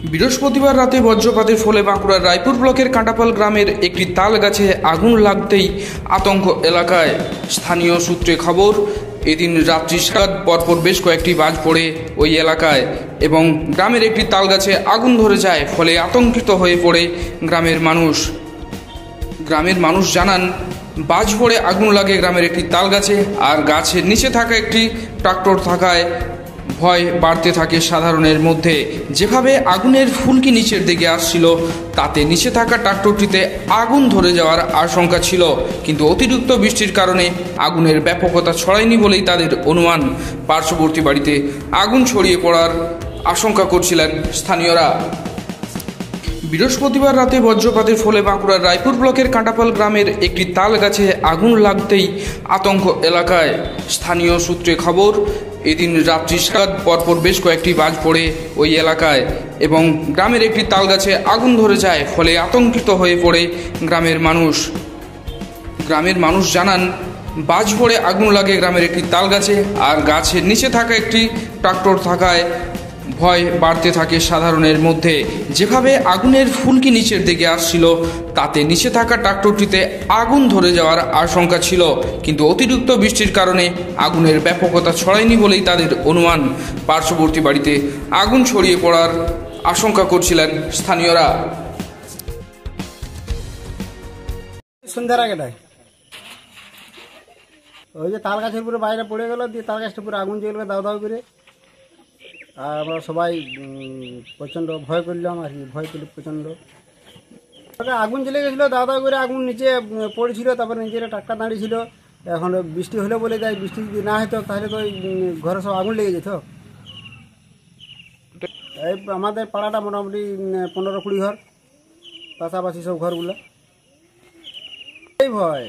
বৃহস্পতিবার রাতে বজ্রপাতের ফলে বাঁকুড়ার রায়পুর ব্লকের কাঁটাপাল গ্রামের একটি তাল গাছে আগুন লাগতেই আতঙ্ক এলাকায়। স্থানীয় সূত্রে খবর, এদিন রাত্রি সাত পরপর বেশ কয়েকটি বাজ পড়ে ওই এলাকায় এবং গ্রামের একটি তাল গাছে আগুন ধরে যায়। ফলে আতঙ্কিত হয়ে পড়ে গ্রামের মানুষ জানান, বাজ পড়ে আগুন লাগে গ্রামের একটি তাল গাছে, আর গাছের নিচে থাকা একটি ট্রাক্টর থাকায় ভয় বাড়তে থাকে সাধারণের মধ্যে। যেভাবে আগুনের ফুলকি নিচের দিকে আসছিল, তাতে নিচে থাকা ট্রাক্টরটিতে আগুন ধরে যাওয়ার আশঙ্কা ছিল, কিন্তু অতিরিক্ত বৃষ্টির কারণে আগুনের ব্যাপকতা ছড়ায়নি বলেই তাদের অনুমান। পার্শ্ববর্তী বাড়িতে আগুন ছড়িয়ে পড়ার আশঙ্কা করছিলেন স্থানীয়রা। বৃহস্পতিবার রাতে বজ্রপাতের ফলে বাঁকুড়ার রায়পুর ব্লকের কাঁটাপাল গ্রামের একটি তাল গাছে আগুন লাগতেই আতঙ্ক এলাকায়। স্থানীয় সূত্রে খবর, এদিন রাত্রি সাত পরপর বেশ কয়েকটি বাজ পড়ে ওই এলাকায় এবং গ্রামের একটি তাল গাছে আগুন ধরে যায়। ফলে আতঙ্কিত হয়ে পড়ে গ্রামের মানুষ জানান, বাজ পড়ে আগুন লাগে গ্রামের একটি তাল গাছে, আর গাছের নিচে থাকা একটি ট্রাক্টর থাকায় ভয় বাড়তে থাকে সাধারণের মধ্যে। যেভাবে আগুনের ফুলকি নিচের দিকে আসছিল, তাতে নিচে থাকা ট্রাক্টরটিতে আগুন ধরে যাওয়ার আশঙ্কা ছিল, কিন্তু অতিরিক্ত বৃষ্টির কারণে আগুনের ব্যাপকতা ছড়ায়নি বলেই তাদের অনুমান। পার্শ্ববর্তী বাড়িতে আগুন ছড়িয়ে পড়ার আশঙ্কা করছিলেন স্থানীয়রা। সন্ধ্যার আগে নয়, ওই যে তাল গাছের পুরো বাইরে পড়ে গেল, দিয়ে তাল গাছটা পুরো আগুন জ্বলে দাও দাও করে। আর আমরা সবাই প্রচণ্ড ভয় করলাম আর কি, ভয় পেল প্রচণ্ড। আগুন জ্বলে গেছিলো, দাও দাও করে আগুন নিচে পড়েছিল, তারপরে নিচে ট্রাক্টর দাঁড়িয়েছিল। এখন বৃষ্টি হলো বলে যাই, বৃষ্টি যদি না হতো তাহলে তো ওই ঘরে সব আগুন লেগে যেত। এই আমাদের পাড়াটা মোটামুটি 15-20 ঘর, পাশাপাশি সব ঘরগুলো। এই ভয়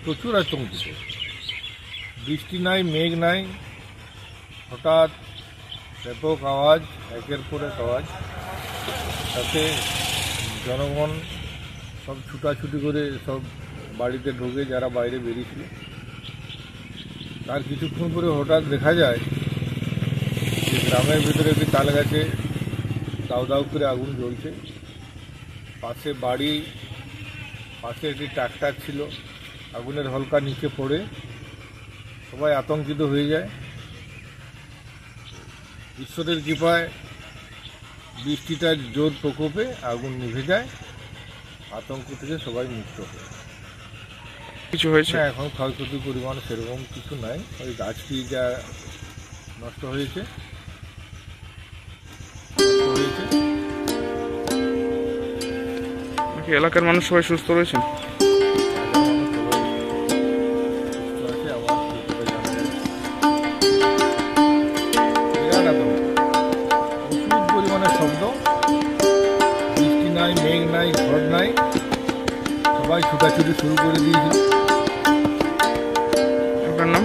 প্রচুর আতঙ্কিত। বৃষ্টি নাই, মেঘ নাই, হঠাৎ ব্যাপক আওয়াজ, একের পর এক আওয়াজ। তাতে জনগণ সব ছুটাছুটি করে সব বাড়িতে ঢোকে, যারা বাইরে বেরিয়েছিল। তার কিছুক্ষণ পরে হঠাৎ দেখা যায় যে গ্রামের ভিতরে একটি তাল গাছে দাউ দাউ করে আগুন জ্বলছে। পাশে বাড়ি, পাশে একটি ট্রাক্টর ছিল, আগুনের হলকা নিচে পড়ে সবাই আতঙ্কিত হয়ে যায়। ঈশ্বরের কৃপায় বৃষ্টিটার জোর প্রকোপে আগুন নিভে যায়, আতঙ্ক থেকে সবাই মুক্ত হয়। কিছু হয়েছে না, এখন ক্ষয়ক্ষতির পরিমাণ সেরকম কিছু নাই, ওই গাছটি যা নষ্ট হয়েছে। এলাকার মানুষ সবাই সুস্থ রয়েছেন? শব্দ, বৃষ্টি নাই, মেঘ নাই, ঝড় নাই, সবাই ছুটাছুটি শুরু করে দিয়েছিল। আপনার নাম?